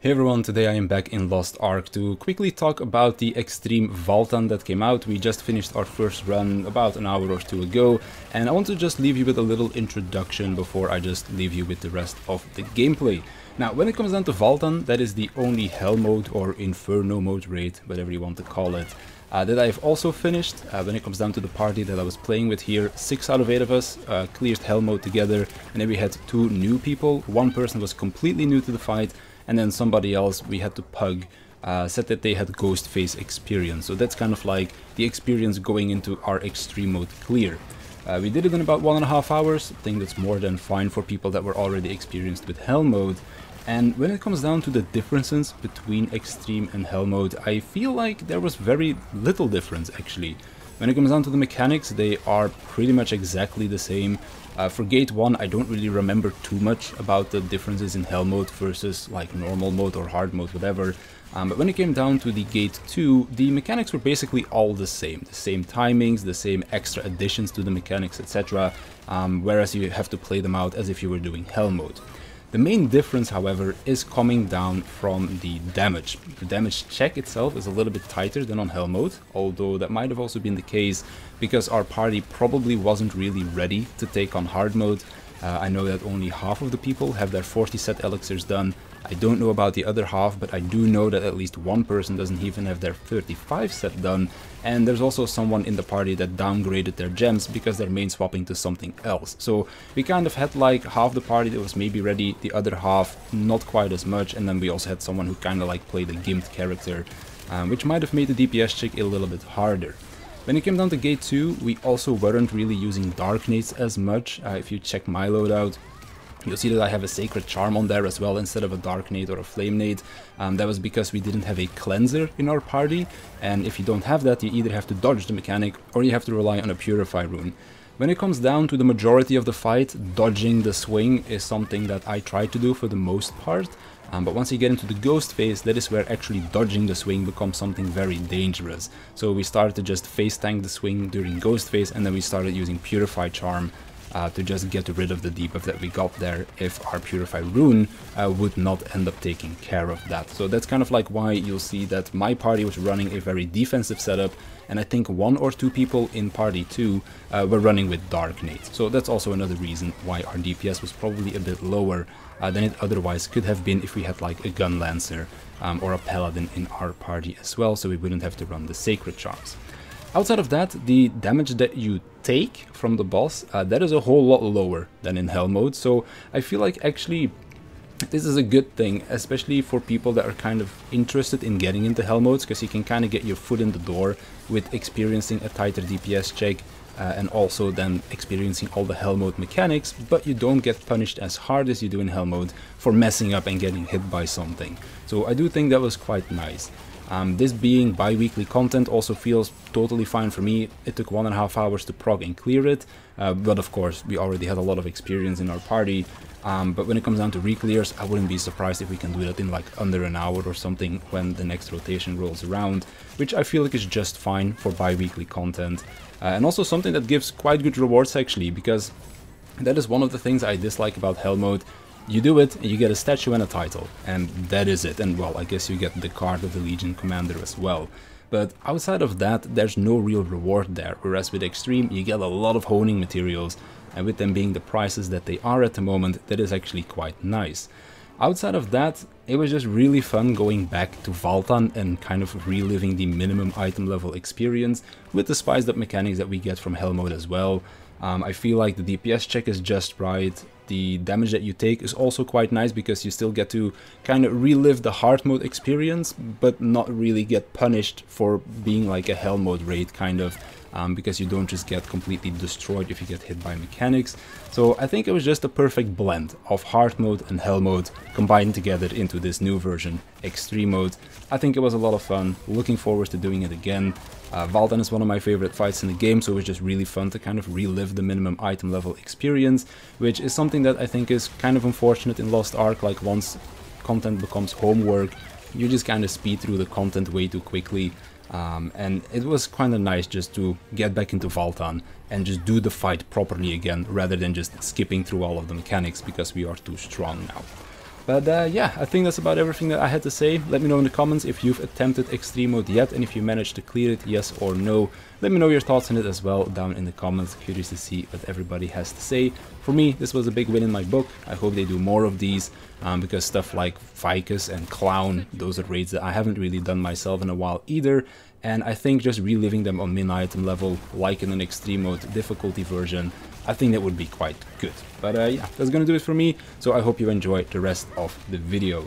Hey everyone, today I am back in Lost Ark to quickly talk about the Extreme Valtan that came out. We just finished our first run about an hour or two ago, and I want to just leave you with a little introduction before I just leave you with the rest of the gameplay. Now, when it comes down to Valtan, that is the only Hell mode or Inferno mode raid, whatever you want to call it, that I've also finished. When it comes down to the party that I was playing with here, 6 out of 8 of us cleared Hell mode together, and then we had 2 new people. One person was completely new to the fight, and then somebody else we had to pug said that they had ghost phase experience. So that's kind of like the experience going into our extreme mode clear. We did it in about 1.5 hours. I think that's more than fine for people that were already experienced with Hell mode. And when it comes down to the differences between extreme and Hell mode, I feel like there was very little difference actually. When it comes down to the mechanics, they are pretty much exactly the same. For Gate 1, I don't really remember too much about the differences in Hell mode versus like normal mode or hard mode, whatever. But when it came down to the Gate 2, the mechanics were basically all the same timings, the same extra additions to the mechanics, etc. Whereas you have to play them out as if you were doing Hell mode. The main difference, however, is coming down from the damage. The damage check itself is a little bit tighter than on Hell mode, although that might have also been the case because our party probably wasn't really ready to take on hard mode. I know that only half of the people have their 40 set elixirs done. I don't know about the other half, but I do know that at least one person doesn't even have their 35 set done, and there's also someone in the party that downgraded their gems because they're main swapping to something else. So we kind of had like half the party that was maybe ready, the other half not quite as much, and then we also had someone who kind of like played a gimped character, which might have made the DPS check a little bit harder. When it came down to Gate 2, we also weren't really using Dark Nades as much. If you check my loadout, you'll see that I have a Sacred Charm on there as well instead of a Dark Nade or a Flame Nade. That was because we didn't have a Cleanser in our party, and if you don't have that, you either have to dodge the mechanic or you have to rely on a Purify rune. When it comes down to the majority of the fight, dodging the swing is something that I try to do for the most part. But once you get into the ghost phase, that is where actually dodging the swing becomes something very dangerous. So we started to just face tank the swing during ghost phase, and then we started using Purify Charm to just get rid of the debuff that we got there if our Purify rune would not end up taking care of that. So that's kind of like why you'll see that my party was running a very defensive setup, and I think 1 or 2 people in party 2 were running with Dark Nades. So that's also another reason why our DPS was probably a bit lower than it otherwise could have been if we had like a Gun Lancer or a Paladin in our party as well, so we wouldn't have to run the Sacred Charms. Outside of that, the damage that you take from the boss, that is a whole lot lower than in Hell mode, so I feel like actually this is a good thing, especially for people that are kind of interested in getting into Hell modes, because you can kind of get your foot in the door with experiencing a tighter DPS check and also then experiencing all the Hell mode mechanics, but you don't get punished as hard as you do in Hell mode for messing up and getting hit by something. So I do think that was quite nice. This being bi-weekly content also feels totally fine for me. It took 1.5 hours to prog and clear it, but of course we already had a lot of experience in our party. But when it comes down to re-clears, I wouldn't be surprised if we can do that in like under an hour or something when the next rotation rolls around, which I feel like is just fine for bi-weekly content. And also something that gives quite good rewards actually, because that is one of the things I dislike about Hell mode. You do it, and you get a statue and a title, and that is it. And well, I guess you get the card of the Legion Commander as well. But outside of that, there's no real reward there, whereas with Extreme you get a lot of honing materials, and with them being the prices that they are at the moment, that is actually quite nice. Outside of that, it was just really fun going back to Valtan and kind of reliving the minimum item level experience with the spiced up mechanics that we get from Hell mode as well. I feel like the DPS check is just right. The damage that you take is also quite nice because you still get to kind of relive the hard mode experience, but not really get punished for being like a Hell mode raid kind of, because you don't just get completely destroyed if you get hit by mechanics. So I think it was just a perfect blend of hard mode and Hell mode combined together into this new version, Extreme mode. I think it was a lot of fun, looking forward to doing it again. Valtan is one of my favorite fights in the game, so it was just really fun to kind of relive the minimum item level experience, which is something that I think is kind of unfortunate in Lost Ark. Like once content becomes homework, you just kind of speed through the content way too quickly. And it was kind of nice just to get back into Valtan and just do the fight properly again, rather than just skipping through all of the mechanics because we are too strong now. But yeah, I think that's about everything that I had to say. Let me know in the comments if you've attempted Extreme Mode yet, and if you managed to clear it, yes or no. Let me know your thoughts on it as well down in the comments. Curious to see what everybody has to say. For me, this was a big win in my book. I hope they do more of these, because stuff like Vicus and Clown, those are raids that I haven't really done myself in a while either. And I think just reliving them on min item level, like in an Extreme Mode difficulty version, I think that would be quite good. But yeah, that's gonna do it for me, so I hope you enjoy the rest of the video.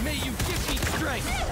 May you give me strength!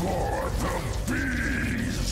For the beast!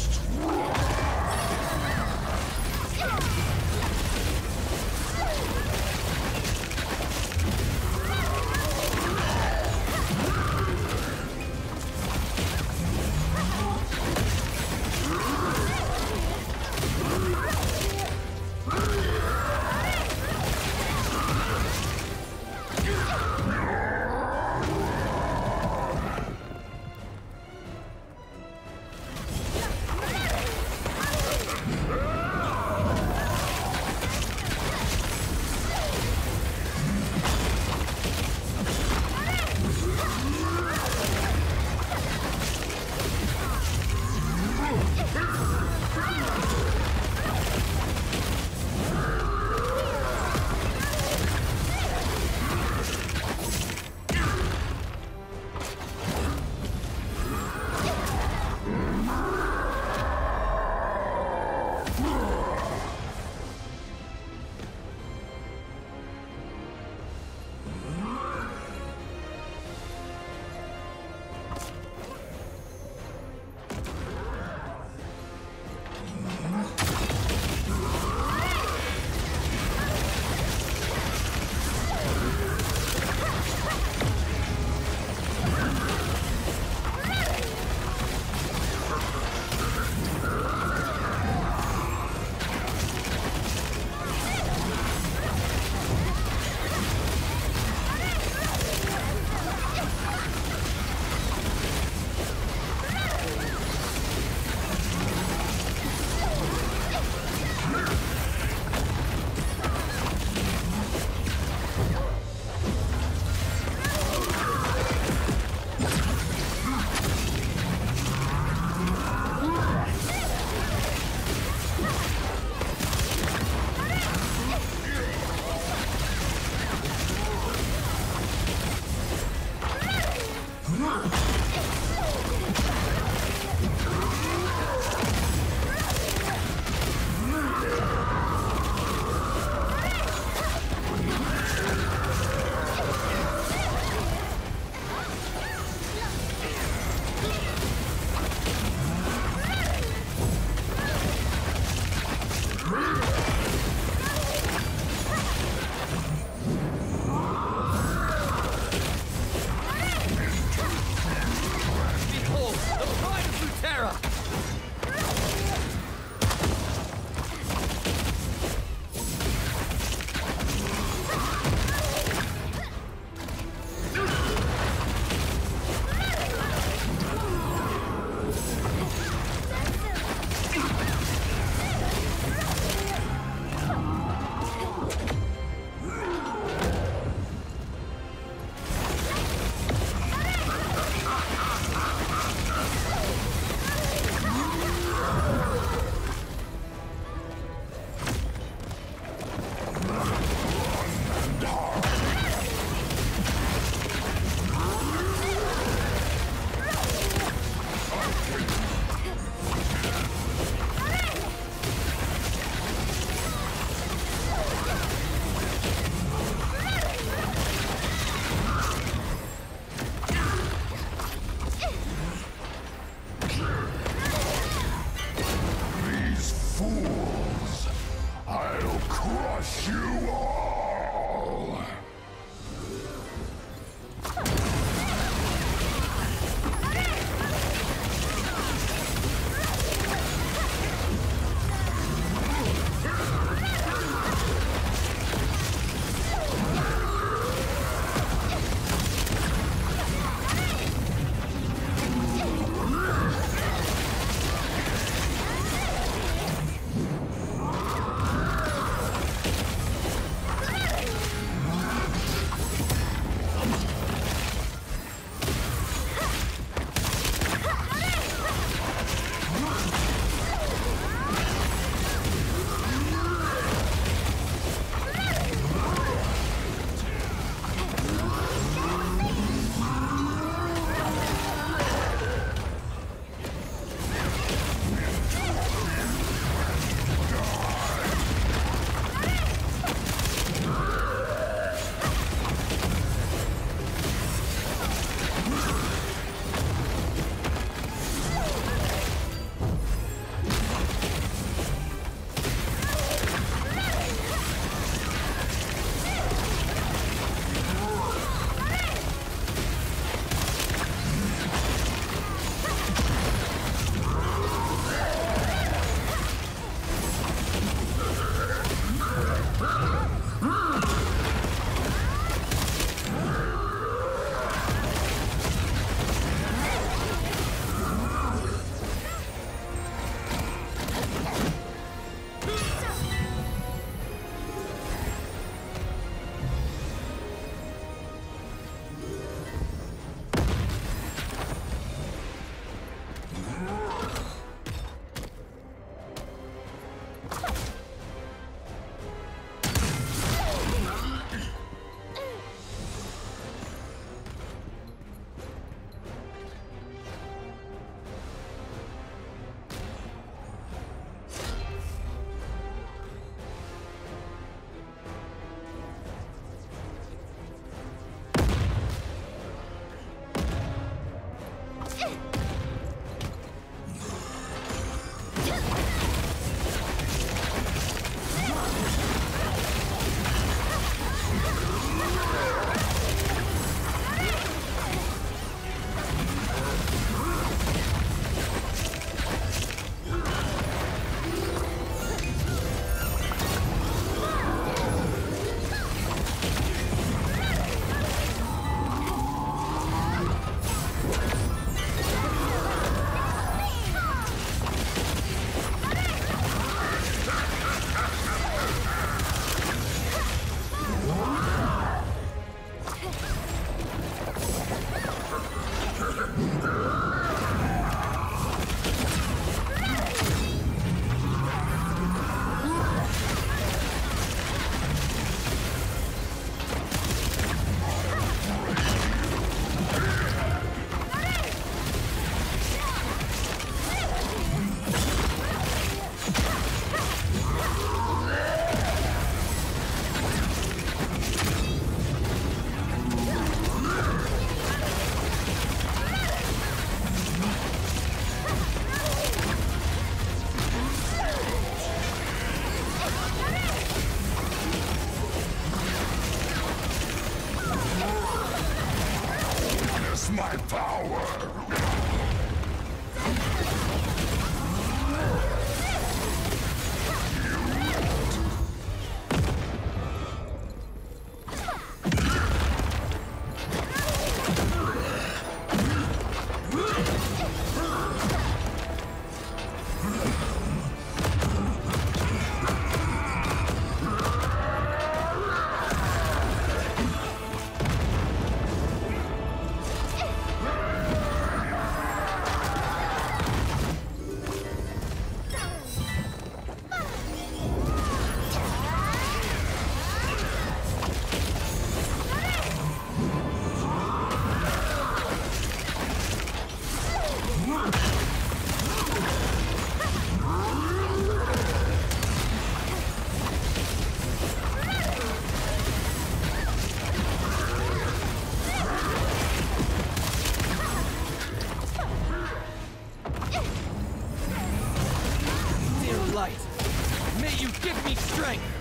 fight. May you give me strength.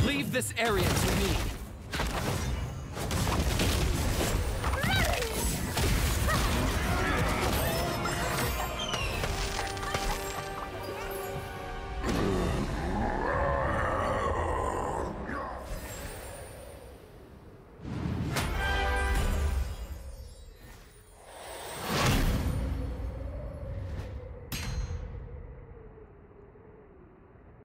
Leave this area to me.